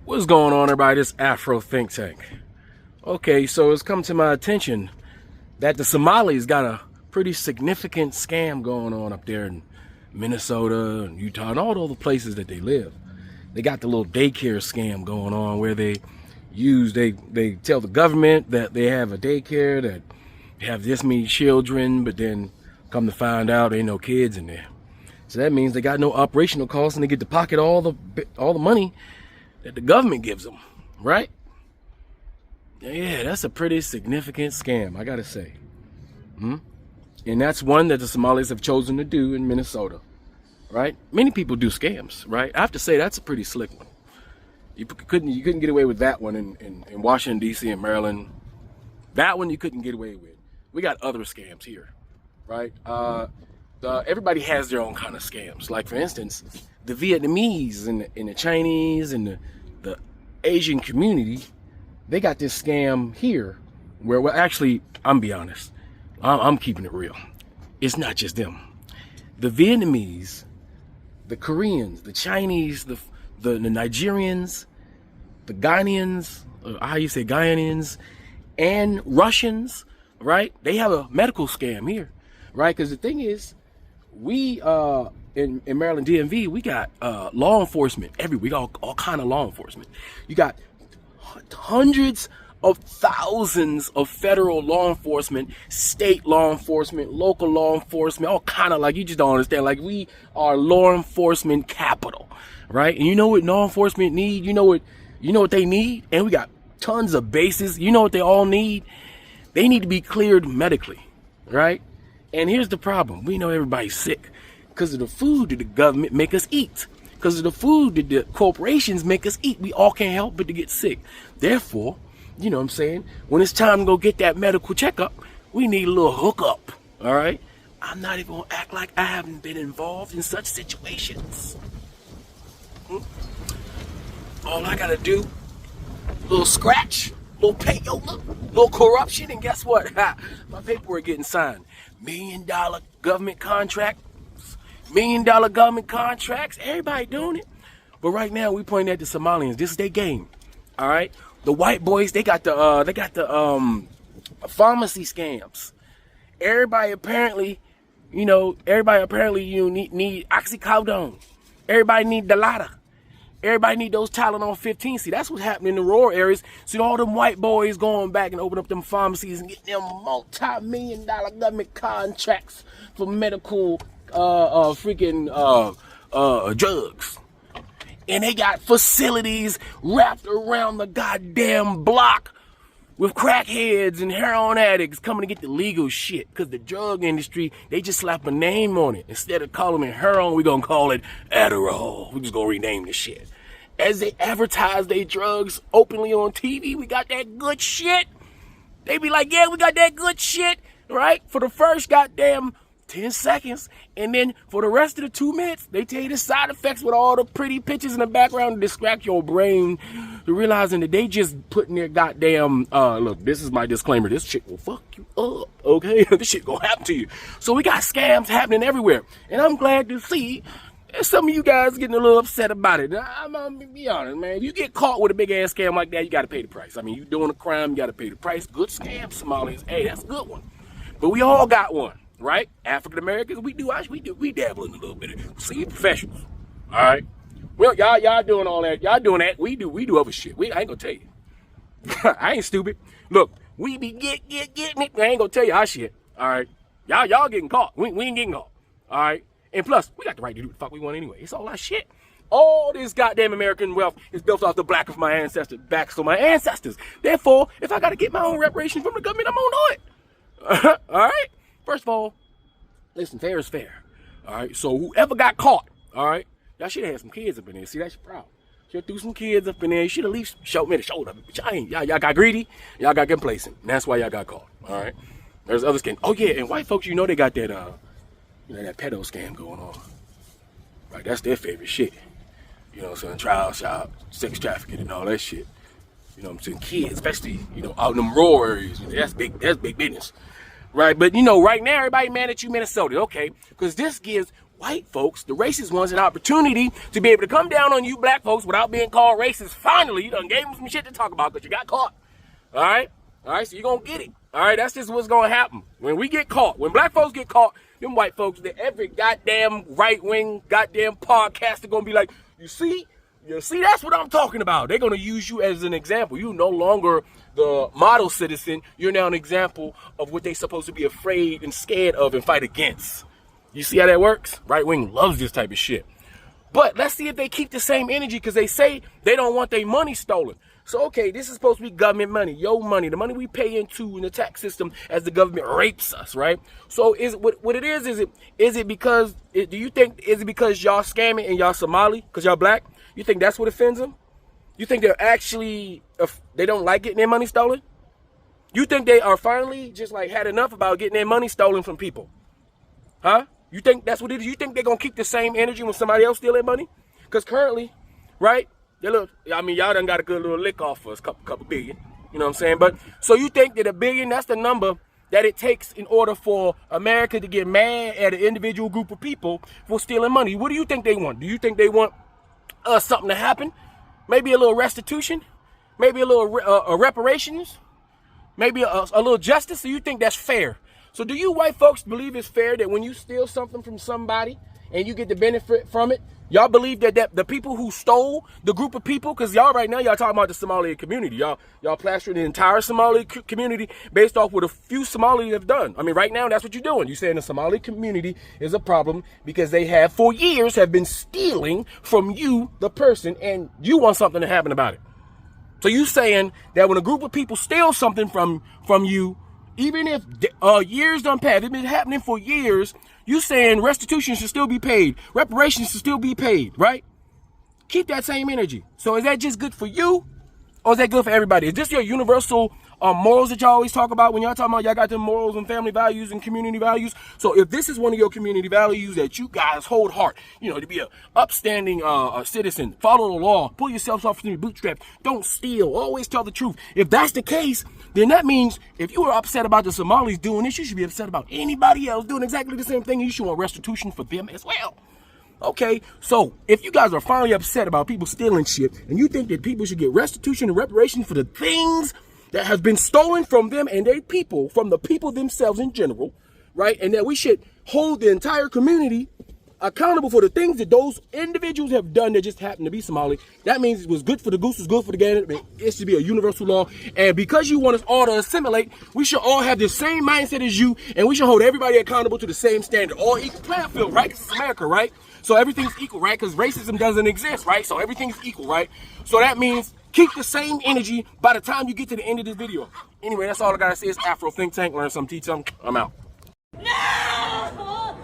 What's going on, everybody? This Afro think tank. Okay, so it's come to my attention that the Somalis got a pretty significant scam going on up there in Minnesota and Utah and all the other places that they live. They got the little daycare scam going on where they tell the government that they have a daycare, that they have this many children, but then come to find out there ain't no kids in there. So that means they got no operational costs and they get to pocket all the money that the government gives them, right? Yeah, that's a pretty significant scam, I gotta say. And that's one that the Somalis have chosen to do in Minnesota, right? Many people do scams, right? I have to say that's a pretty slick one. You couldn't get away with that one in Washington, D.C. and Maryland. That one you couldn't get away with. We got other scams here, right? Everybody has their own kind of scams. Like, for instance, the Vietnamese and the Chinese and the Asian community, they got this scam here where, well, actually, I'm be honest, I'm keeping it real. It's not just them. The Vietnamese, the Koreans, the Chinese, the Nigerians, the Ghanaians, Ghanaians, and Russians, right? They have a medical scam here, right? Because the thing is, we in Maryland DMV, we got law enforcement everywhere. We got all kind of law enforcement. You got hundreds of thousands of federal law enforcement, state law enforcement, local law enforcement, all kind of, like, you just don't understand. Like, we are law enforcement capital, right? And you know what law enforcement need? You know what they need? And we got tons of bases. You know what they all need? They need to be cleared medically, right? And here's the problem. We know everybody's sick because of the food that the government make us eat, because of the food that the corporations make us eat. We all can't help but to get sick. Therefore, you know what I'm saying, when it's time to go get that medical checkup, we need a little hookup, all right? I'm not even going to act like I haven't been involved in such situations. All I got to do, a little scratch, a little payola, a little corruption, and guess what? My paperwork getting signed. $1 million government contract, $1 million government contracts, everybody doing it. But right now we pointing at the Somalians. This is their game, all right? The white boys, they got the pharmacy scams. Everybody apparently need oxycodone. Everybody need Dilaudid. Everybody need those Tylenol 15. See, that's what's happening in the rural areas. See, all them white boys going back and open up them pharmacies and getting them multi-million-dollar government contracts for medical drugs. And they got facilities wrapped around the goddamn block with crackheads and heroin addicts coming to get the legal shit. Because the drug industry, they just slap a name on it. Instead of calling it heroin, we're going to call it Adderall. We're just going to rename the shit. As they advertise their drugs openly on TV, we got that good shit. They be like, yeah, we got that good shit, right? For the first goddamn 10 seconds. And then for the rest of the 2 minutes, they tell you the side effects with all the pretty pictures in the background to distract your brain to realizing that they just putting their goddamn, look, this is my disclaimer. This shit will fuck you up, okay? This shit gonna happen to you. So we got scams happening everywhere. And I'm glad to see some of you guys getting a little upset about it. I'm gonna be honest, man. If you get caught with a big ass scam like that, you gotta pay the price. I mean, you doing a crime, you gotta pay the price. Good scam, Somalis. Hey, that's a good one. But we all got one. Right? African Americans, we dabble in a little bit of senior professionals. All right. Well, y'all doing all that. Y'all doing that. We do other shit. I ain't gonna tell you. I ain't stupid. Look, we be getting it. I ain't gonna tell you our shit. All right. Y'all getting caught. We ain't getting caught. All right. And plus, we got the right to do what the fuck we want anyway. It's all our shit. All this goddamn American wealth is built off the black of my ancestors, backs of my ancestors. Therefore, if I gotta get my own reparations from the government, I'm gonna do it. All right. First of all, listen, fair is fair. All right, so whoever got caught, all right, y'all should have had some kids up in there. See, that's your problem. Should have threw some kids up in there. You should at least showed me the shoulder. Y'all got greedy. Y'all got complacent. And that's why y'all got caught. All right. There's other scams. Oh yeah, and white folks, you know they got that that pedo scam going on. Right, that's their favorite shit. You know what I'm saying? Trial shop, sex trafficking, and all that shit. You know what I'm saying? Kids, especially out in them rural areas. That's big business. Right, but right now everybody mad at you, Minnesota, okay? Because this gives white folks, the racist ones, an opportunity to be able to come down on you black folks without being called racist. Finally, you done gave them some shit to talk about because you got caught. All right, so you're going to get it. All right, that's just what's going to happen. When we get caught, when black folks get caught, them white folks, every goddamn right-wing goddamn podcast are going to be like, you see, that's what I'm talking about. They're going to use you as an example. You're no longer the model citizen. You're now an example of what they're supposed to be afraid and scared of and fight against. You see how that works? Right-wing loves this type of shit. But let's see if they keep the same energy, because they say they don't want their money stolen. So, okay, this is supposed to be government money, your money, the money we pay into in the tax system as the government rapes us, right? So, is it because y'all scamming and y'all Somali, because y'all black? You think that's what offends them? You think they're actually, they don't like getting their money stolen? You think they are finally just like had enough about getting their money stolen from people? Huh? You think that's what it is? You think they're going to keep the same energy when somebody else steal their money? Because currently, right, y'all done got a good little lick off for us, couple billion. You know what I'm saying? But so you think that $1 billion, that's the number that it takes in order for America to get mad at an individual group of people for stealing money? What do you think they want? Do you think they want something to happen? Maybe a little restitution? Maybe a little reparations? Maybe a little justice? So you think that's fair? So do you white folks believe it's fair that when you steal something from somebody and you get the benefit from it, y'all believe that the people who stole, the group of people, because y'all right now, y'all talking about the Somali community. Y'all plastering the entire Somali community based off what a few Somalis have done. I mean, right now, that's what you're doing. You're saying the Somali community is a problem because they have, for years, have been stealing from you, the person, and you want something to happen about it. So you saying that when a group of people steal something from you, even if years done passed, it's been happening for years, you saying restitution should still be paid, reparations should still be paid, right? Keep that same energy. So is that just good for you, or is that good for everybody? Is this your universal morals that y'all always talk about when y'all talking about y'all got them morals and family values and community values? So if this is one of your community values that you guys hold hard, to be a upstanding citizen, follow the law, pull yourself off from your bootstraps, don't steal, always tell the truth. If that's the case, then that means if you were upset about the Somalis doing this, you should be upset about anybody else doing exactly the same thing. You should want restitution for them as well. Okay, so if you guys are finally upset about people stealing shit, and you think that people should get restitution and reparation for the things that have been stolen from them and their people, from the people themselves in general, right? And that we should hold the entire community accountable for the things that those individuals have done that just happen to be Somali. That means it was good for the goose, was good for the gander. It should be a universal law. And because you want us all to assimilate, we should all have the same mindset as you, and we should hold everybody accountable to the same standard. All equal playing field, right? Because it's America, right? So everything's equal, right? Because racism doesn't exist, right? So everything's equal, right? So that means keep the same energy by the time you get to the end of this video. Anyway, that's all I gotta say. It's Afro Think Tank. Learn something, teach something. I'm out.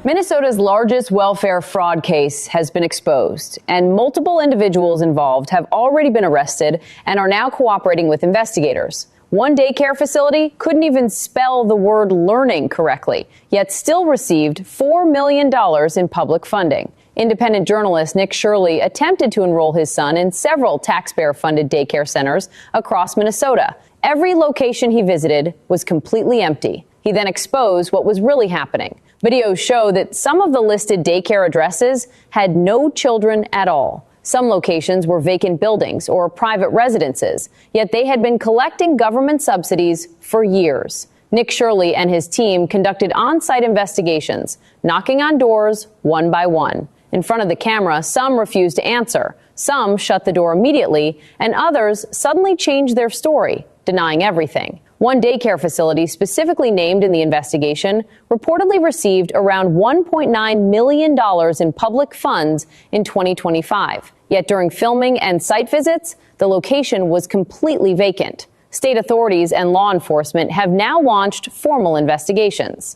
Minnesota's largest welfare fraud case has been exposed, and multiple individuals involved have already been arrested and are now cooperating with investigators. One daycare facility couldn't even spell the word learning correctly, yet still received $4 million in public funding. Independent journalist Nick Shirley attempted to enroll his son in several taxpayer-funded daycare centers across Minnesota. Every location he visited was completely empty. He then exposed what was really happening. Videos show that some of the listed daycare addresses had no children at all. Some locations were vacant buildings or private residences, yet they had been collecting government subsidies for years. Nick Shirley and his team conducted on-site investigations, knocking on doors one by one. In front of the camera, some refused to answer, some shut the door immediately, and others suddenly changed their story, denying everything. One daycare facility specifically named in the investigation reportedly received around $1.9 million in public funds in 2025. Yet during filming and site visits, the location was completely vacant. State authorities and law enforcement have now launched formal investigations.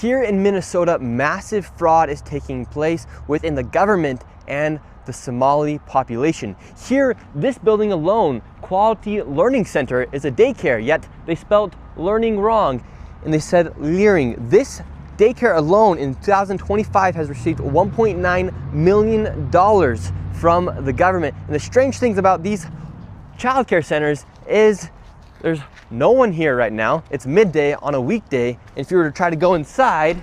Here in Minnesota, massive fraud is taking place within the government and the Somali population. Here, this building alone, Quality Learning Center, is a daycare, yet they spelled learning wrong and they said leering. This daycare alone in 2025 has received $1.9 million from the government. And the strange things about these childcare centers is There's no one here right now. It's midday on a weekday. And if you were to try to go inside,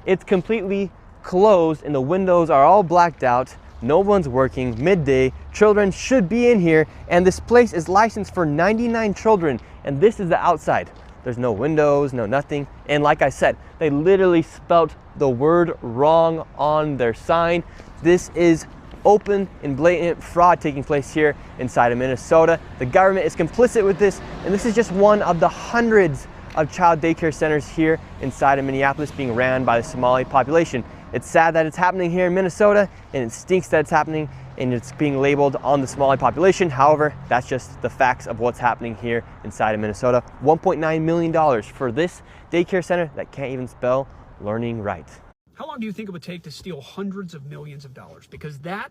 it's completely closed and the windows are all blacked out. No one's working, midday, children should be in here, and this place is licensed for 99 children, and this is the outside. There's no windows, no nothing, and like I said, they literally spelt the word wrong on their sign. This is open and blatant fraud taking place here inside of Minnesota. The government is complicit with this, and this is just one of the hundreds of child daycare centers here inside of Minneapolis being ran by the Somali population. It's sad that it's happening here in Minnesota, and it stinks that it's happening and it's being labeled on the Somali population. However, that's just the facts of what's happening here inside of Minnesota. $1.9 million for this daycare center that can't even spell learning right. How long do you think it would take to steal hundreds of millions of dollars? Because that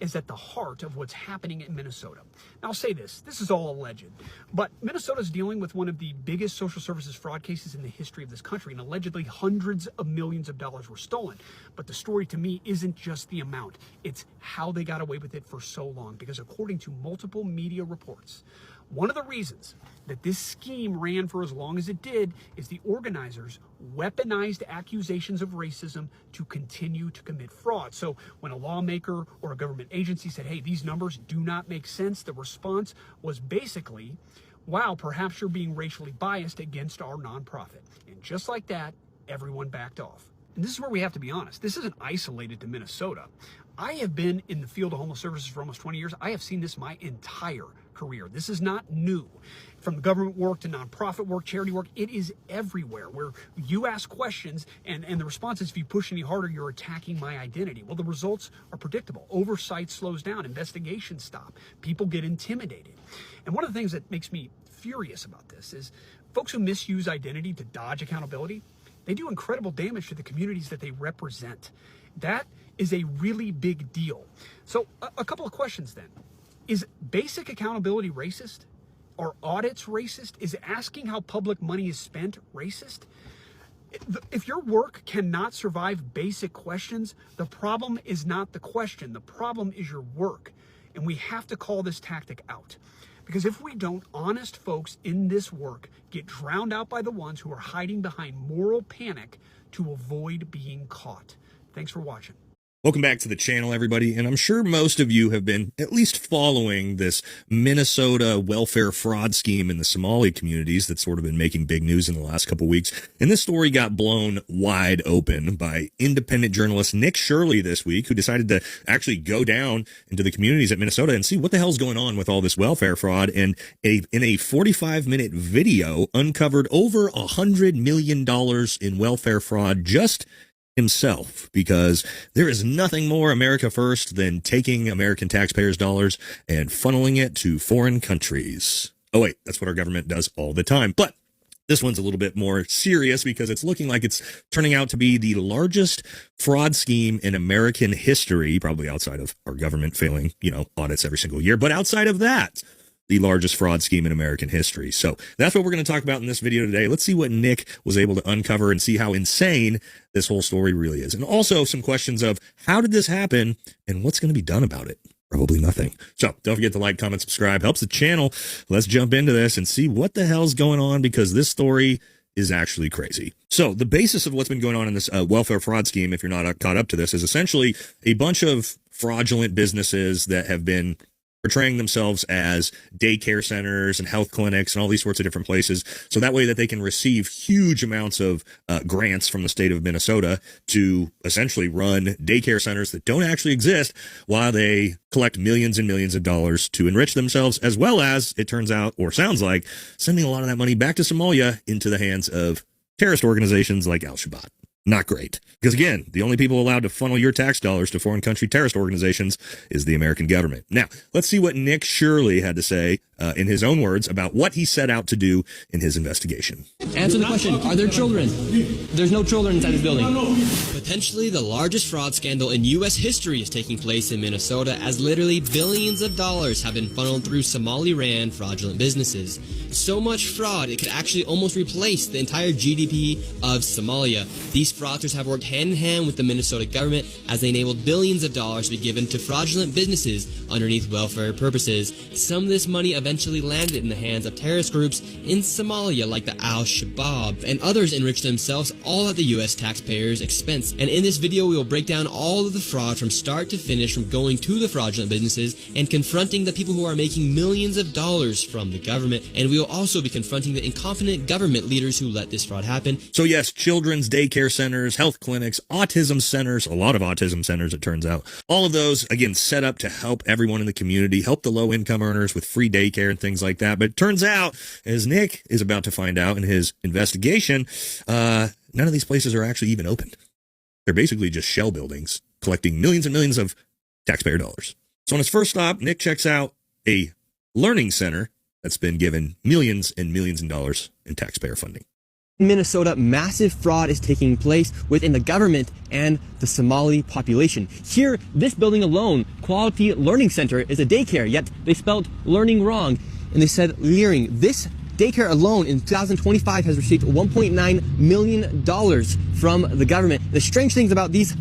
is at the heart of what's happening in Minnesota. Now, I'll say this is all alleged, but Minnesota's dealing with one of the biggest social services fraud cases in the history of this country, and allegedly hundreds of millions of dollars were stolen. But the story to me isn't just the amount, it's how they got away with it for so long, because according to multiple media reports, one of the reasons that this scheme ran for as long as it did is the organizers weaponized accusations of racism to continue to commit fraud. So when a lawmaker or a government agency said, hey, these numbers do not make sense, the response was basically, wow, perhaps you're being racially biased against our nonprofit. And just like that, everyone backed off. And this is where we have to be honest. This isn't isolated to Minnesota. I have been in the field of homeless services for almost 20 years. I have seen this my entire career. This is not new. From government work to nonprofit work, charity work, it is everywhere where you ask questions and the response is, if you push any harder, you're attacking my identity. Well, the results are predictable. Oversight slows down, investigations stop, people get intimidated. And one of the things that makes me furious about this is folks who misuse identity to dodge accountability, they do incredible damage to the communities that they represent. That is a really big deal. So a couple of questions then. Is basic accountability racist? Are audits racist? Is asking how public money is spent racist? If your work cannot survive basic questions, the problem is not the question. The problem is your work. And we have to call this tactic out. Because if we don't, honest folks in this work get drowned out by the ones who are hiding behind moral panic to avoid being caught. Thanks for watching. Welcome back to the channel, everybody, and I'm sure most of you have been at least following this Minnesota welfare fraud scheme in the Somali communities that's sort of been making big news in the last couple weeks. And this story got blown wide open by independent journalist Nick Shirley this week, who decided to actually go down into the communities at Minnesota and see what the hell's going on with all this welfare fraud. And in a 45-minute video, uncovered over $100 million in welfare fraud just himself, because there is nothing more America first than taking American taxpayers' dollars and funneling it to foreign countries. Oh wait, that's what our government does all the time. But this one's a little bit more serious because it's looking like it's turning out to be the largest fraud scheme in American history, probably outside of our government failing, audits every single year. But outside of that, the largest fraud scheme in American history. So that's what we're going to talk about in this video today. Let's see what Nick was able to uncover and see how insane this whole story really is. And also some questions of how did this happen and what's going to be done about it? Probably nothing. So don't forget to like, comment, subscribe. Helps the channel. Let's jump into this and see what the hell's going on, because this story is actually crazy. So the basis of what's been going on in this welfare fraud scheme, if you're not caught up to this, is essentially a bunch of fraudulent businesses that have been portraying themselves as daycare centers and health clinics and all these sorts of different places, so that way that they can receive huge amounts of grants from the state of Minnesota to essentially run daycare centers that don't actually exist, while they collect millions and millions of dollars to enrich themselves, as well as, it turns out, or sounds like, sending a lot of that money back to Somalia into the hands of terrorist organizations like Al-Shabaab. Not great. Because again, the only people allowed to funnel your tax dollars to foreign country terrorist organizations is the American government. Now, let's see what Nick Shirley had to say in his own words about what he set out to do in his investigation. Answer the question. Are there children? There's no children inside this building. Potentially the largest fraud scandal in U.S. history is taking place in Minnesota, as literally billions of dollars have been funneled through Somali-ran fraudulent businesses. So much fraud, it could actually almost replace the entire GDP of Somalia. These these fraudsters have worked hand in hand with the Minnesota government as they enabled billions of dollars to be given to fraudulent businesses underneath welfare purposes. Some of this money eventually landed in the hands of terrorist groups in Somalia like the Al-Shabaab, and others enriched themselves all at the U.S. taxpayers' expense. And in this video, we will break down all of the fraud from start to finish, from going to the fraudulent businesses and confronting the people who are making millions of dollars from the government. And we will also be confronting the incompetent government leaders who let this fraud happen. So yes, children's daycare centers, health clinics, autism centers, a lot of autism centers, it turns out. All of those, again, set up to help everyone in the community, help the low-income earners with free daycare and things like that. But it turns out, as Nick is about to find out in his investigation, none of these places are actually even open. They're basically just shell buildings collecting millions and millions of taxpayer dollars. So on his first stop, Nick checks out a learning center that's been given millions and millions of dollars in taxpayer funding. In Minnesota, massive fraud is taking place within the government and the Somali population. Here, this building alone, Quality Learning Center, is a daycare, yet they spelled learning wrong, and they said leering. This daycare alone in 2025 has received $1.9 million from the government. The strange things about these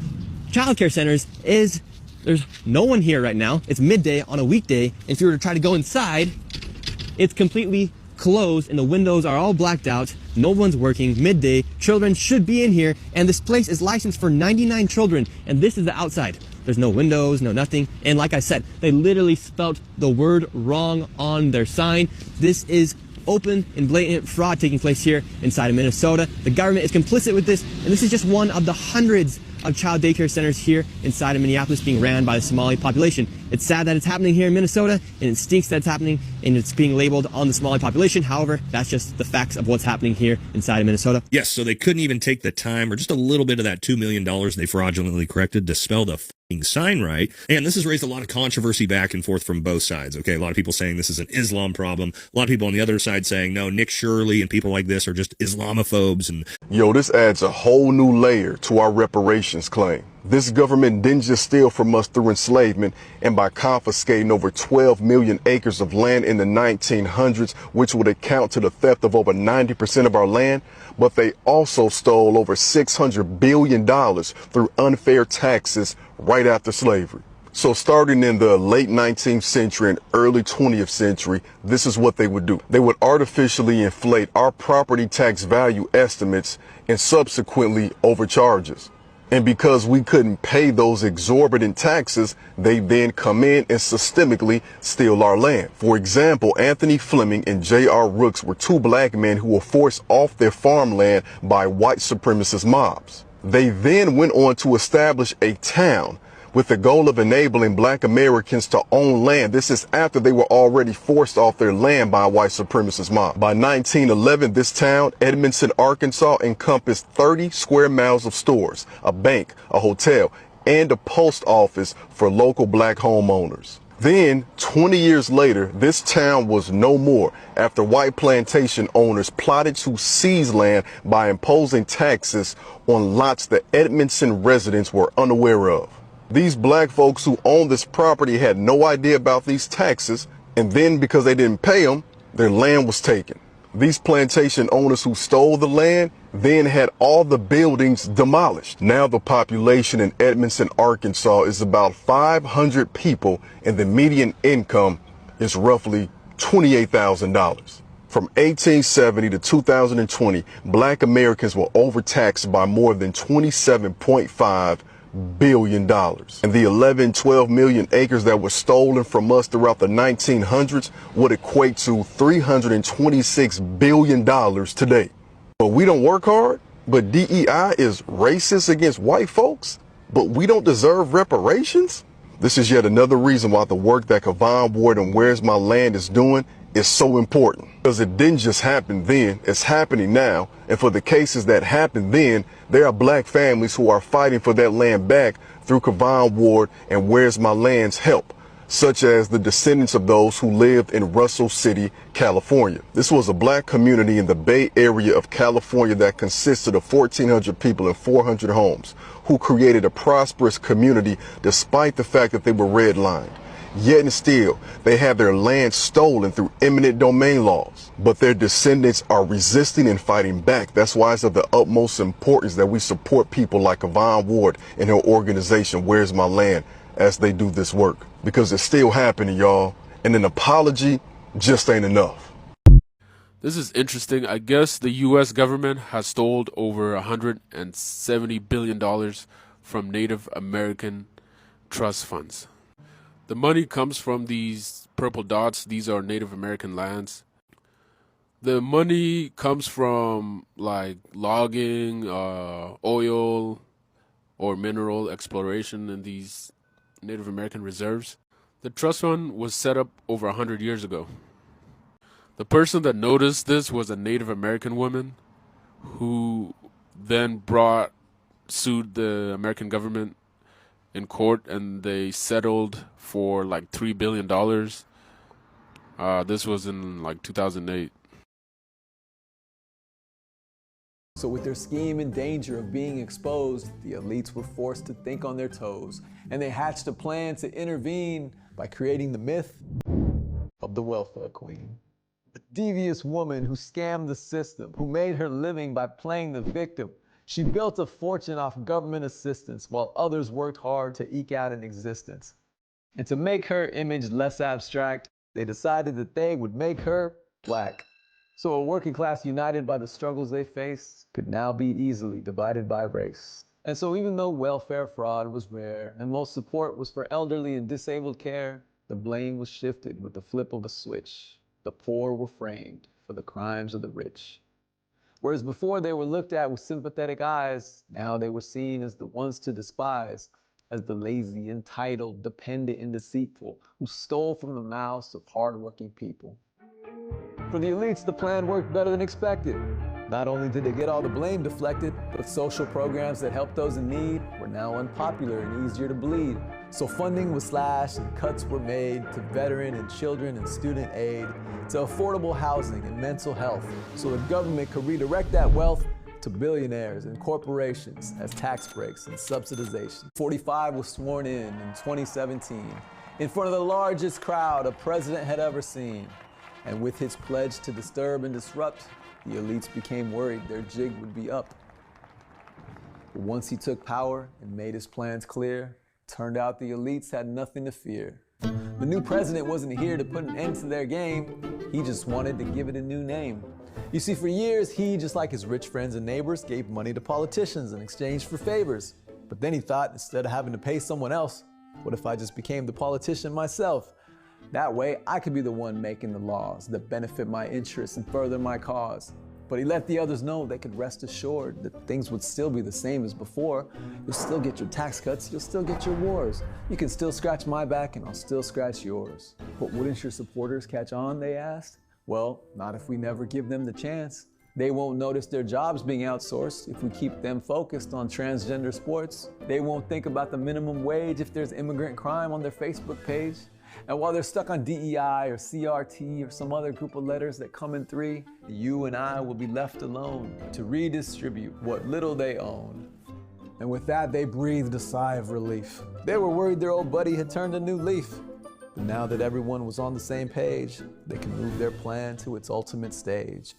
childcare centers is there's no one here right now. It's midday on a weekday, and if you were to try to go inside, it's completely closed and the windows are all blacked out. No one's working. Midday, children should be in here, and this place is licensed for 99 children, and this is the outside. There's no windows, no nothing, and like I said, they literally spelt the word wrong on their sign. This is open and blatant fraud taking place here inside of Minnesota. The government is complicit with this, and this is just one of the hundreds of child daycare centers here inside of Minneapolis being ran by the Somali population. It's sad that it's happening here in Minnesota, and it stinks that it's happening and it's being labeled on the Somali population. However, that's just the facts of what's happening here inside of Minnesota. Yes, so they couldn't even take the time or just a little bit of that $2 million they fraudulently corrected to spell the sign right. And this has raised a lot of controversy back and forth from both sides. Okay, a lot of people saying this is an Islam problem. A lot of people on the other side saying, no, Nick Shirley and people like this are just Islamophobes. And yo, this adds a whole new layer to our reparations claim. This government didn't just steal from us through enslavement and by confiscating over 12 million acres of land in the 1900s, which would account to the theft of over 90% of our land, but they also stole over $600 billion through unfair taxes right after slavery. So starting in the late 19th century and early 20th century, this is what they would do. They would artificially inflate our property tax value estimates and subsequently overcharge us. And because we couldn't pay those exorbitant taxes, they then come in and systemically steal our land. For example, Anthony Fleming and J.R. Rooks were two black men who were forced off their farmland by white supremacist mobs. They then went on to establish a town with the goal of enabling black Americans to own land. This is after they were already forced off their land by a white supremacist mob. By 1911, this town, Edmondson, Arkansas, encompassed 30 square miles of stores, a bank, a hotel, and a post office for local black homeowners. Then, 20 years later, this town was no more after white plantation owners plotted to seize land by imposing taxes on lots that Edmondson residents were unaware of. These black folks who owned this property had no idea about these taxes, and then because they didn't pay them, their land was taken. These plantation owners who stole the land then had all the buildings demolished. Now the population in Edmondson, Arkansas is about 500 people, and the median income is roughly $28,000. From 1870 to 2020, black Americans were overtaxed by more than $27.5 billion. And the 12 million acres that were stolen from us throughout the 1900s would equate to $326 billion today. But we don't work hard, but DEI is racist against white folks, but we don't deserve reparations? This is yet another reason why the work that Kavon Ward and Where's My Land is doing is so important. Because it didn't just happen then, it's happening now. And for the cases that happened then, there are black families who are fighting for that land back through Kavon Ward and Where's My Land's help, such as the descendants of those who lived in Russell City, California. This was a black community in the Bay Area of California that consisted of 1,400 people and 400 homes, who created a prosperous community despite the fact that they were redlined. Yet and still, they have their land stolen through eminent domain laws. But their descendants are resisting and fighting back. That's why it's of the utmost importance that we support people like Yvonne Ward and her organization, Where's My Land, as they do this work. Because it's still happening, y'all. And an apology just ain't enough. This is interesting. I guess the U.S. government has stole over $170 billion from Native American trust funds. The money comes from these purple dots. These are Native American lands. The money comes from like logging, oil, or mineral exploration in these Native American reserves. The trust fund was set up over 100 years ago. The person that noticed this was a Native American woman who then sued the American government in court, and they settled for like $3 billion. This was in like 2008. So with their scheme in danger of being exposed, the elites were forced to think on their toes, and they hatched a plan to intervene by creating the myth of the welfare queen. A devious woman who scammed the system, who made her living by playing the victim. She built a fortune off government assistance while others worked hard to eke out an existence. And to make her image less abstract, they decided that they would make her black. So a working class united by the struggles they face could now be easily divided by race. And so even though welfare fraud was rare and most support was for elderly and disabled care, the blame was shifted with the flip of a switch. The poor were framed for the crimes of the rich. Whereas before they were looked at with sympathetic eyes, now they were seen as the ones to despise, as the lazy, entitled, dependent, and deceitful, who stole from the mouths of hardworking people. For the elites, the plan worked better than expected. Not only did they get all the blame deflected, but social programs that helped those in need were now unpopular and easier to bleed. So funding was slashed and cuts were made to veteran and children and student aid, to affordable housing and mental health, so the government could redirect that wealth to billionaires and corporations as tax breaks and subsidization. 45 was sworn in 2017 in front of the largest crowd a president had ever seen. And with his pledge to disturb and disrupt, the elites became worried their jig would be up. But once he took power and made his plans clear, turned out the elites had nothing to fear. The new president wasn't here to put an end to their game. He just wanted to give it a new name. You see, for years, he, just like his rich friends and neighbors, gave money to politicians in exchange for favors. But then he thought, instead of having to pay someone else, what if I just became the politician myself? That way, I could be the one making the laws that benefit my interests and further my cause. But he let the others know they could rest assured that things would still be the same as before. You'll still get your tax cuts, you'll still get your wars. You can still scratch my back and I'll still scratch yours. But wouldn't your supporters catch on, they asked? Well, not if we never give them the chance. They won't notice their jobs being outsourced if we keep them focused on transgender sports. They won't think about the minimum wage if there's immigrant crime on their Facebook page. And while they're stuck on DEI or CRT or some other group of letters that come in 3, you and I will be left alone to redistribute what little they own. And with that, they breathed a sigh of relief. They were worried their old buddy had turned a new leaf. But now that everyone was on the same page, they can move their plan to its ultimate stage.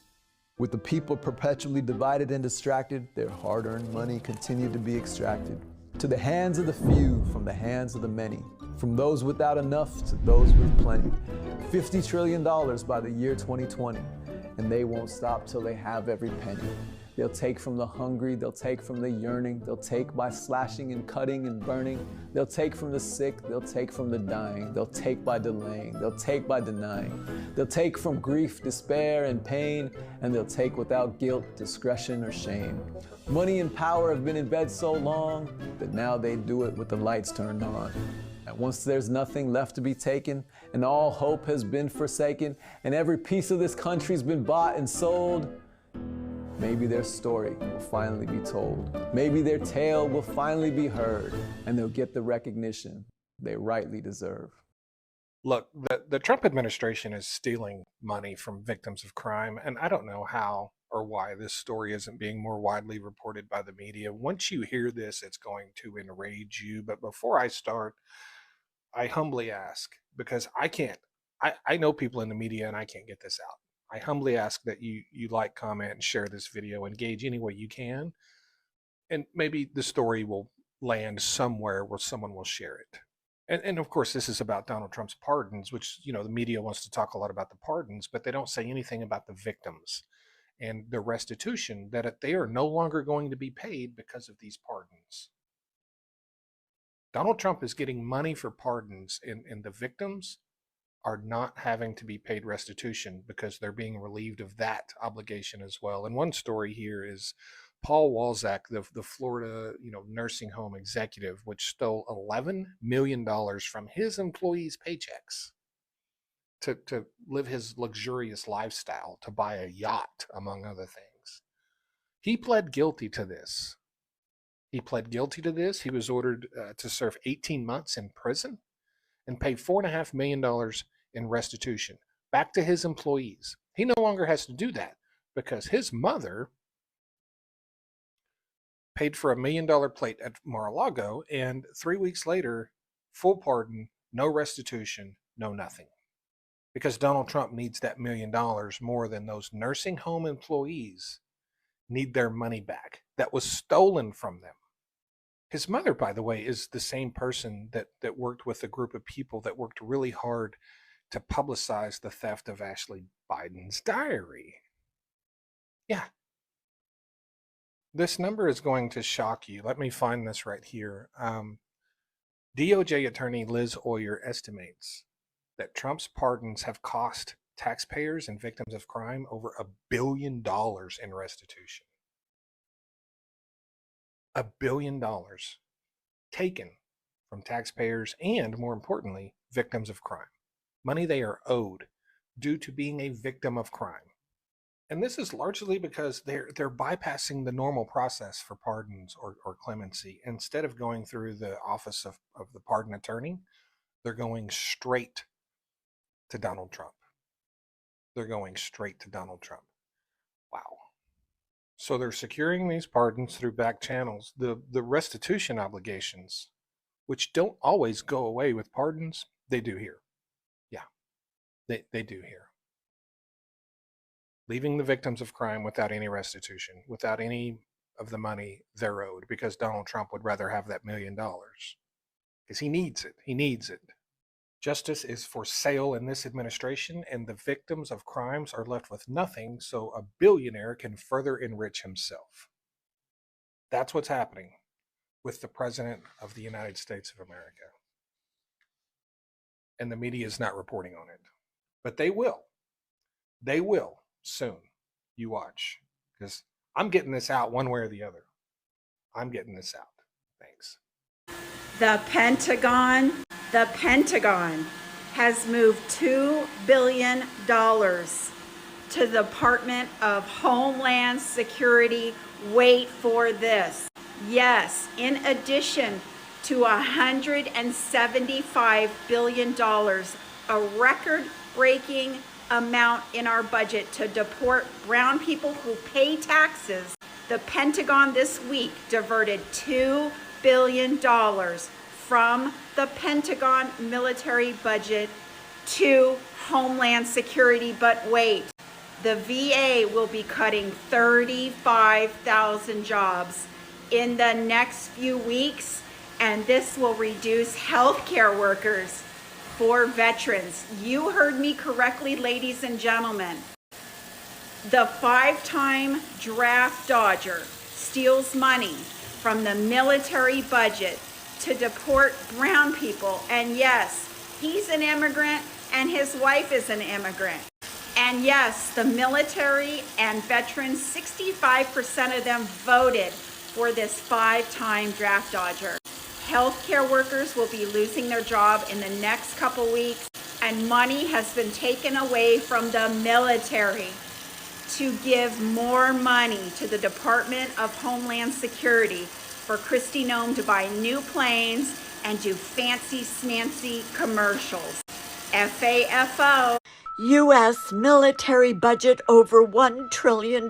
With the people perpetually divided and distracted, their hard-earned money continued to be extracted. To the hands of the few, from the hands of the many. From those without enough to those with plenty. $50 trillion by the year 2020. And they won't stop till they have every penny. They'll take from the hungry, they'll take from the yearning, they'll take by slashing and cutting and burning. They'll take from the sick, they'll take from the dying. They'll take by delaying, they'll take by denying. They'll take from grief, despair, and pain, and they'll take without guilt, discretion, or shame. Money and power have been in bed so long that now they do it with the lights turned on. And once there's nothing left to be taken, and all hope has been forsaken, and every piece of this country's been bought and sold, maybe their story will finally be told. Maybe their tale will finally be heard, and they'll get the recognition they rightly deserve. Look, the Trump administration is stealing money from victims of crime, and I don't know how or why this story isn't being more widely reported by the media. Once you hear this, it's going to enrage you. But before I start, I humbly ask, because I can't, I know people in the media and I can't get this out. I humbly ask that you like, comment, and share this video, engage any way you can, and maybe the story will land somewhere where someone will share it. And of course, this is about Donald Trump's pardons, which, you know, the media wants to talk a lot about the pardons, but they don't say anything about the victims and the restitution, that they are no longer going to be paid because of these pardons. Donald Trump is getting money for pardons, and the victims are not having to be paid restitution because they're being relieved of that obligation as well. And one story here is Paul Walzak, the Florida, you know, nursing home executive, which stole $11 million from his employees' paychecks to live his luxurious lifestyle, to buy a yacht, among other things. He pled guilty to this. He was ordered to serve 18 months in prison and pay $4.5 million in restitution back to his employees. He no longer has to do that because his mother paid for $1 million plate at Mar-a-Lago, and 3 weeks later, full pardon, no restitution, no nothing. Because Donald Trump needs that $1 million more than those nursing home employees need their money back that was stolen from them. His mother, by the way, is the same person that worked with a group of people that worked really hard to publicize the theft of Ashley Biden's diary. Yeah. This number is going to shock you. Let me find this right here. DOJ attorney Liz Oyer estimates that Trump's pardons have cost taxpayers and victims of crime over $1 billion in restitution. $1 billion taken from taxpayers and, more importantly, victims of crime. Money they are owed due to being a victim of crime. And this is largely because they're bypassing the normal process for pardons or clemency. Instead of going through the office of the pardon attorney, they're going straight to Donald Trump. They're going straight to Donald Trump. Wow. So they're securing these pardons through back channels. The restitution obligations, which don't always go away with pardons, they do here. Yeah, they do here. Leaving the victims of crime without any restitution, without any of the money they're owed, because Donald Trump would rather have that $1 million. Because he needs it. He needs it. Justice is for sale in this administration, and the victims of crimes are left with nothing, so a billionaire can further enrich himself. That's what's happening with the President of the United States of America. And the media is not reporting on it. But they will. They will soon. You watch. Because I'm getting this out one way or the other. I'm getting this out. Thanks. The Pentagon has moved $2 billion to the Department of Homeland Security. Wait for this. Yes, in addition to $175 billion, a record-breaking amount in our budget to deport brown people who pay taxes, the Pentagon this week diverted $2 billion from the Pentagon military budget to Homeland Security. But wait, the VA will be cutting 35,000 jobs in the next few weeks, and this will reduce healthcare workers for veterans. You heard me correctly, ladies and gentlemen. The 5-time draft dodger steals money from the military budget to deport brown people. And yes, he's an immigrant and his wife is an immigrant. And yes, the military and veterans, 65% of them voted for this 5-time draft dodger. Healthcare workers will be losing their job in the next couple weeks, and money has been taken away from the military to give more money to the Department of Homeland Security for Kristi Noem to buy new planes and do fancy smancy commercials. FAFO. U.S. military budget over $1 trillion.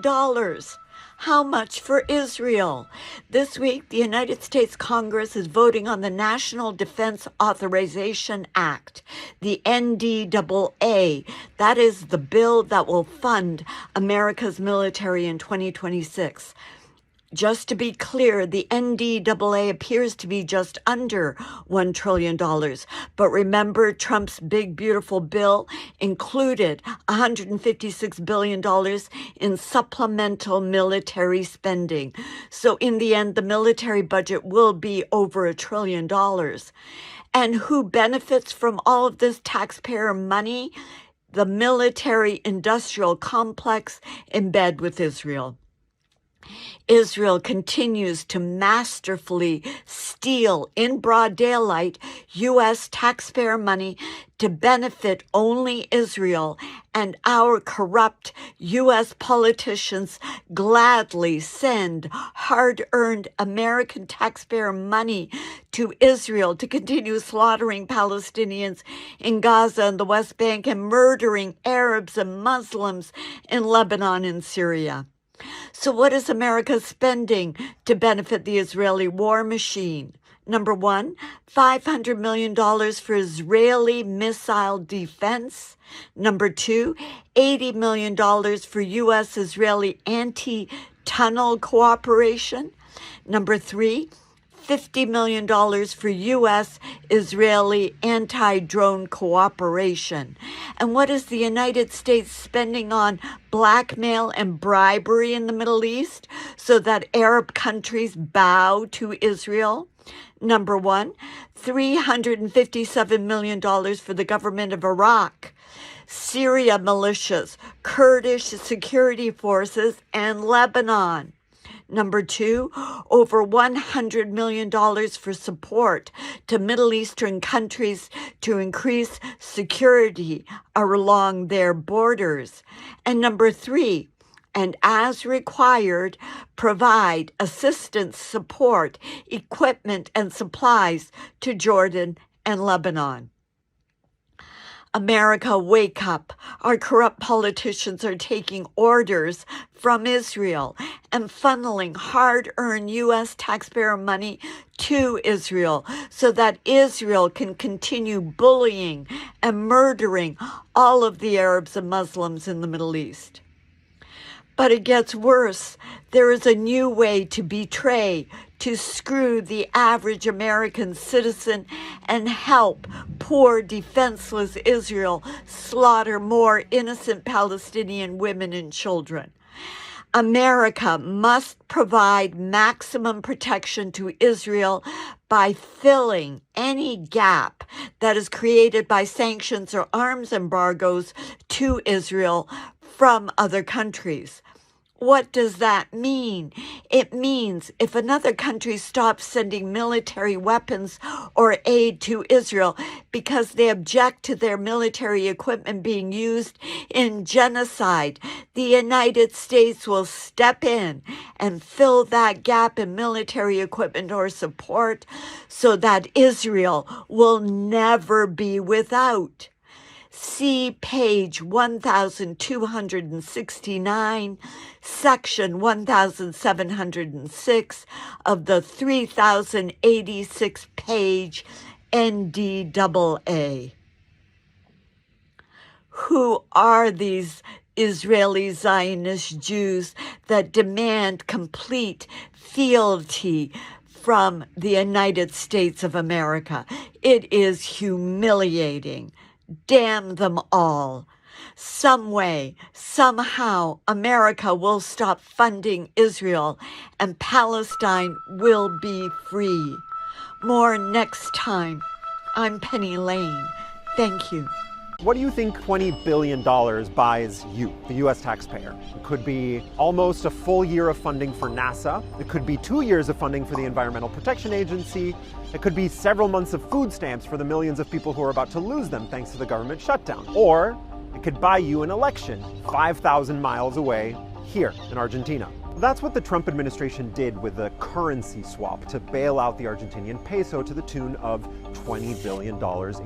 How much for Israel? This week, the United States Congress is voting on the National Defense Authorization Act, the NDAA. That is the bill that will fund America's military in 2026. Just to be clear, the NDAA appears to be just under $1 trillion. But remember, Trump's big, beautiful bill included $156 billion in supplemental military spending. So in the end, the military budget will be over $1 trillion. And who benefits from all of this taxpayer money? The military-industrial complex in bed with Israel. Israel continues to masterfully steal in broad daylight U.S. taxpayer money to benefit only Israel, and our corrupt U.S. politicians gladly send hard-earned American taxpayer money to Israel to continue slaughtering Palestinians in Gaza and the West Bank and murdering Arabs and Muslims in Lebanon and Syria. So what is America spending to benefit the Israeli war machine? Number one, $500 million for Israeli missile defense. Number two, $80 million for U.S.-Israeli anti-tunnel cooperation. Number three, $50 million for U.S.-Israeli anti-drone cooperation. And what is the United States spending on blackmail and bribery in the Middle East so that Arab countries bow to Israel? Number one, $357 million for the government of Iraq, Syria militias, Kurdish security forces, and Lebanon. Number two, over $100 million for support to Middle Eastern countries to increase security along their borders. And number three, and as required, provide assistance, support, equipment, and supplies to Jordan and Lebanon. America, wake up. Our corrupt politicians are taking orders from Israel and funneling hard-earned U.S. taxpayer money to Israel so that Israel can continue bullying and murdering all of the Arabs and Muslims in the Middle East. But it gets worse. There is a new way to betray, to screw the average American citizen and help poor, defenseless Israel slaughter more innocent Palestinian women and children. America must provide maximum protection to Israel by filling any gap that is created by sanctions or arms embargoes to Israel from other countries. What does that mean? It means if another country stops sending military weapons or aid to Israel because they object to their military equipment being used in genocide, the United States will step in and fill that gap in military equipment or support so that Israel will never be without. See page 1269, section 1706 of the 3086-page NDAA. Who are these Israeli Zionist Jews that demand complete fealty from the United States of America? It is humiliating. Damn them all. Some way, somehow, America will stop funding Israel and Palestine will be free. More next time. I'm Penny Lane. Thank you. What do you think $20 billion buys you, the US taxpayer? It could be almost a full year of funding for NASA. It could be 2 years of funding for the Environmental Protection Agency. It could be several months of food stamps for the millions of people who are about to lose them thanks to the government shutdown. Or it could buy you an election 5,000 miles away here in Argentina. That's what the Trump administration did with the currency swap to bail out the Argentinian peso to the tune of $20 billion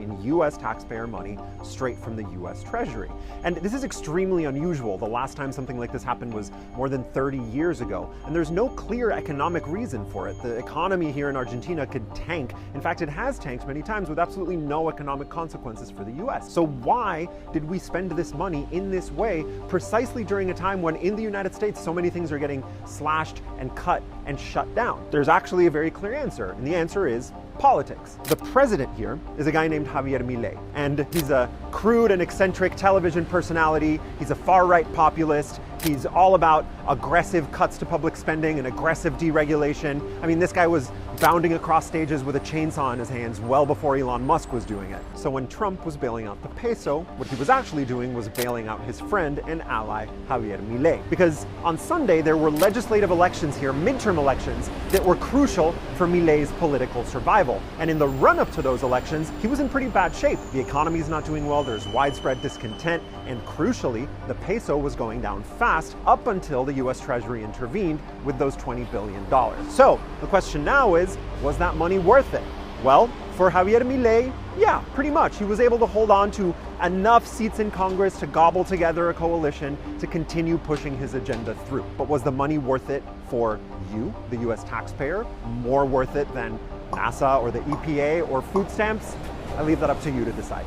in US taxpayer money straight from the US Treasury. And this is extremely unusual. The last time something like this happened was more than 30 years ago, and there's no clear economic reason for it. The economy here in Argentina could tank. In fact, it has tanked many times with absolutely no economic consequences for the US. So why did we spend this money in this way precisely during a time when in the United States so many things are getting slashed and cut and shut down? There's actually a very clear answer, and the answer is politics. The president here is a guy named Javier Milei, and he's a crude and eccentric television personality. He's a far-right populist. He's all about aggressive cuts to public spending and aggressive deregulation. I mean, this guy was bounding across stages with a chainsaw in his hands well before Elon Musk was doing it. So when Trump was bailing out the peso, what he was actually doing was bailing out his friend and ally, Javier Milei. Because on Sunday, there were legislative elections here, midterm elections, that were crucial for Milei's political survival. And in the run-up to those elections, he was in pretty bad shape. The economy's not doing well, there's widespread discontent, and crucially, the peso was going down fast up until the US Treasury intervened with those $20 billion. So the question now is, was that money worth it? Well, for Javier Milei, yeah, pretty much. He was able to hold on to enough seats in Congress to gobble together a coalition to continue pushing his agenda through. But was the money worth it for you, the US taxpayer? More worth it than NASA or the EPA or food stamps? I leave that up to you to decide.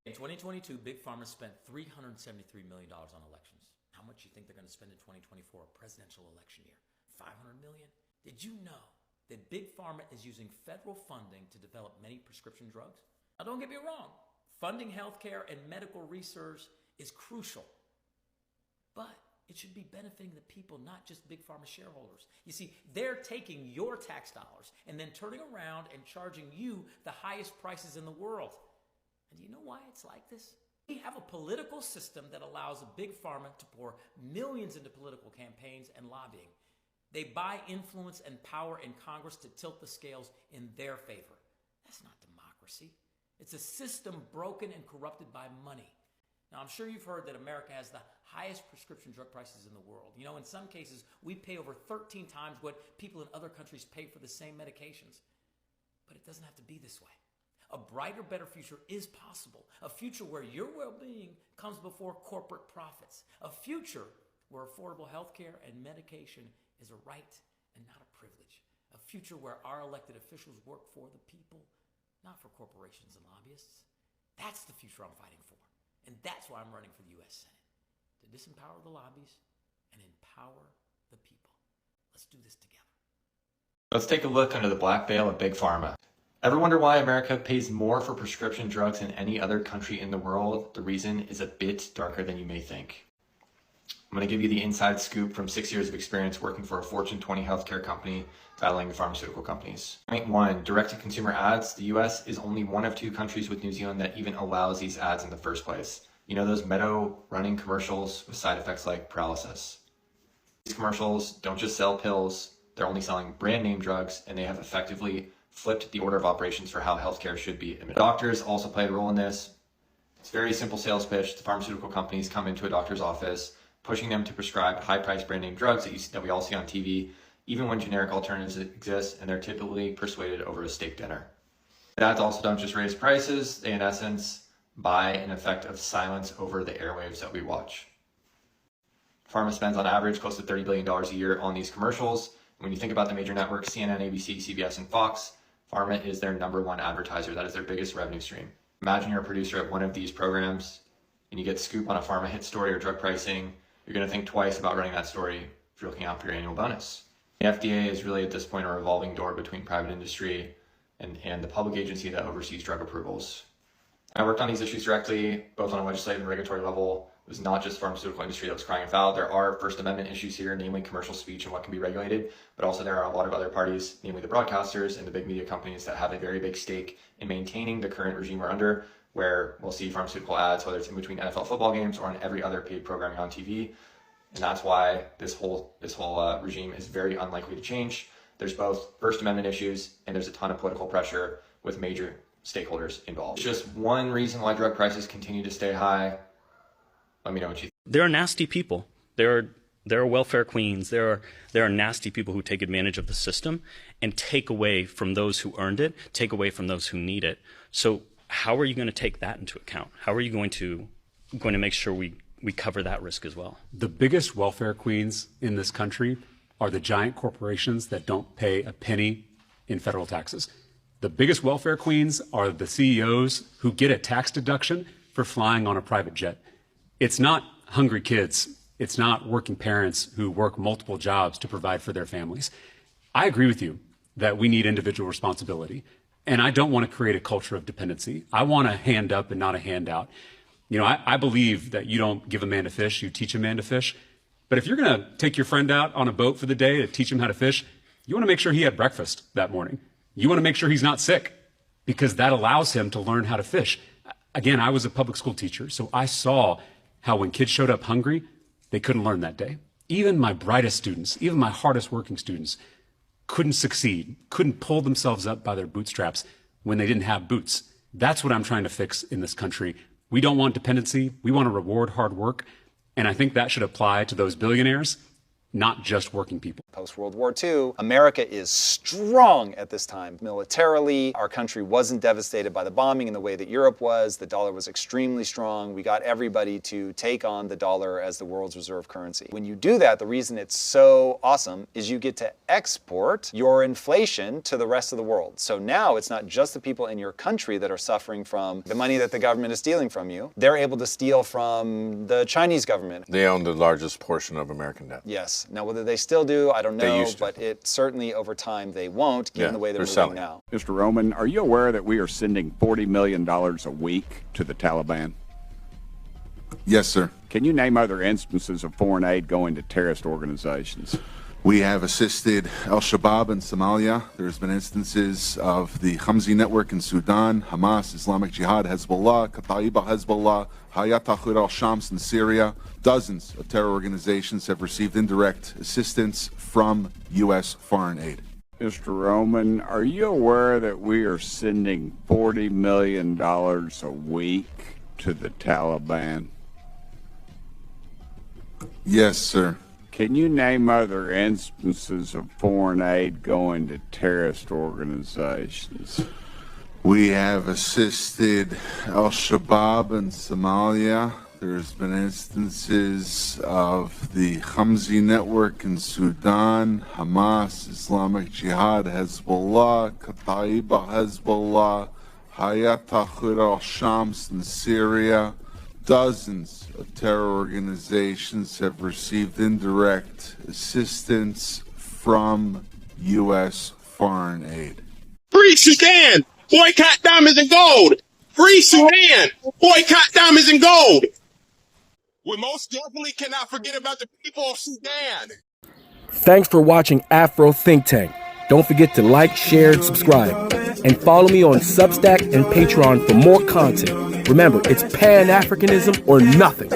In 2022, Big Pharma spent $373 million on elections. How much do you think they're going to spend in 2024, a presidential election year? $500 million? Did you know that Big Pharma is using federal funding to develop many prescription drugs? Now, don't get me wrong. Funding healthcare and medical research is crucial. But it should be benefiting the people, not just Big Pharma shareholders. You see, they're taking your tax dollars and then turning around and charging you the highest prices in the world. And do you know why it's like this? We have a political system that allows Big Pharma to pour millions into political campaigns and lobbying. They buy influence and power in Congress to tilt the scales in their favor. That's not democracy. It's a system broken and corrupted by money. Now, I'm sure you've heard that America has the highest prescription drug prices in the world. You know, in some cases, we pay over 13 times what people in other countries pay for the same medications. But it doesn't have to be this way. A brighter, better future is possible. A future where your well-being comes before corporate profits. A future where affordable health care and medication is a right and not a privilege. A future where our elected officials work for the people, not for corporations and lobbyists. That's the future I'm fighting for. And that's why I'm running for the U.S. Senate. To disempower the lobbies and empower the people. Let's do this together. Let's take a look under the black veil of Big Pharma. Ever wonder why America pays more for prescription drugs than any other country in the world? The reason is a bit darker than you may think. I'm going to give you the inside scoop from 6 years of experience working for a Fortune 20 healthcare company battling the pharmaceutical companies. Point one, direct-to-consumer ads. The US is only one of 2 countries with New Zealand that even allows these ads in the first place. You know those Meadow running commercials with side effects like paralysis? These commercials don't just sell pills, they're only selling brand name drugs, and they have effectively flipped the order of operations for how healthcare should be. Doctors also play a role in this. It's a very simple sales pitch. The pharmaceutical companies come into a doctor's office, pushing them to prescribe high-priced brand name drugs that we all see on TV, even when generic alternatives exist, and they're typically persuaded over a steak dinner. Ads also don't just raise prices, they in essence buy an effect of silence over the airwaves that we watch. Pharma spends on average close to $30 billion a year on these commercials. When you think about the major networks, CNN, ABC, CBS, and Fox, Pharma is their #1 advertiser. That is their biggest revenue stream. Imagine you're a producer at one of these programs and you get the scoop on a pharma hit story or drug pricing. You're going to think twice about running that story if you're looking out for your annual bonus. The FDA is really at this point a revolving door between private industry and the public agency that oversees drug approvals. I worked on these issues directly, both on a legislative and regulatory level. It was not just the pharmaceutical industry that was crying foul. There are First Amendment issues here, namely commercial speech and what can be regulated, but also there are a lot of other parties, namely the broadcasters and the big media companies that have a very big stake in maintaining the current regime we're under, where we'll see pharmaceutical ads, whether it's in between NFL football games or on every other paid programming on TV. And that's why this whole regime is very unlikely to change. There's both First Amendment issues and there's a ton of political pressure with major stakeholders involved. It's just one reason why drug prices continue to stay high. Let me know what you think. There are nasty people. There There are welfare queens. There are nasty people who take advantage of the system and take away from those who earned it, take away from those who need it. So how are you going to take that into account? How are you going to make sure we cover that risk as well? The biggest welfare queens in this country are the giant corporations that don't pay a penny in federal taxes. The biggest welfare queens are the CEOs who get a tax deduction for flying on a private jet. It's not hungry kids. It's not working parents who work multiple jobs to provide for their families. I agree with you that we need individual responsibility. And I don't want to create a culture of dependency. I want a hand up and not a handout. You know, I believe that you don't give a man to fish, you teach a man to fish. But if you're going to take your friend out on a boat for the day to teach him how to fish, you want to make sure he had breakfast that morning. You want to make sure he's not sick, because that allows him to learn how to fish. Again, I was a public school teacher, so I saw how when kids showed up hungry, they couldn't learn that day. Even my brightest students, even my hardest working students, couldn't succeed, couldn't pull themselves up by their bootstraps when they didn't have boots. That's what I'm trying to fix in this country. We don't want dependency. We want to reward hard work. And I think that should apply to those billionaires, not just working people. Post-World War II, America is strong at this time. Militarily, our country wasn't devastated by the bombing in the way that Europe was. The dollar was extremely strong. We got everybody to take on the dollar as the world's reserve currency. When you do that, the reason it's so awesome is you get to export your inflation to the rest of the world. So now it's not just the people in your country that are suffering from the money that the government is stealing from you. They're able to steal from the Chinese government. They own the largest portion of American debt. Yes. Now, whether they still do, I don't know, but it certainly over time they won't, given the way they're moving now. Mr. Roman, are you aware that we are sending $40 million a week to the Taliban? Yes, sir. Can you name other instances of foreign aid going to terrorist organizations? We have assisted al-Shabaab in Somalia. There's been instances of the Khamsi network in Sudan, Hamas, Islamic Jihad, Hezbollah, Kataib al-Hezbollah, Hayat Tahrir al-Shams in Syria. Dozens of terror organizations have received indirect assistance from U.S. foreign aid. Mr. Roman, are you aware that we are sending $40 million a week to the Taliban? Yes, sir. Can you name other instances of foreign aid going to terrorist organizations? We have assisted al-Shabaab in Somalia. There's been instances of the Khamsi network in Sudan, Hamas, Islamic Jihad, Hezbollah, Kataib al-Hezbollah, Hayat Tahrir al-Shams in Syria. Dozens of terror organizations have received indirect assistance from U.S. foreign aid. Free Sudan! Boycott diamonds and gold! Free Sudan! Boycott diamonds and gold! We most definitely cannot forget about the people of Sudan! Thanks for watching Afro Think Tank. Don't forget to like, share, and subscribe. And follow me on Substack and Patreon for more content. Remember, it's Pan-Africanism or nothing.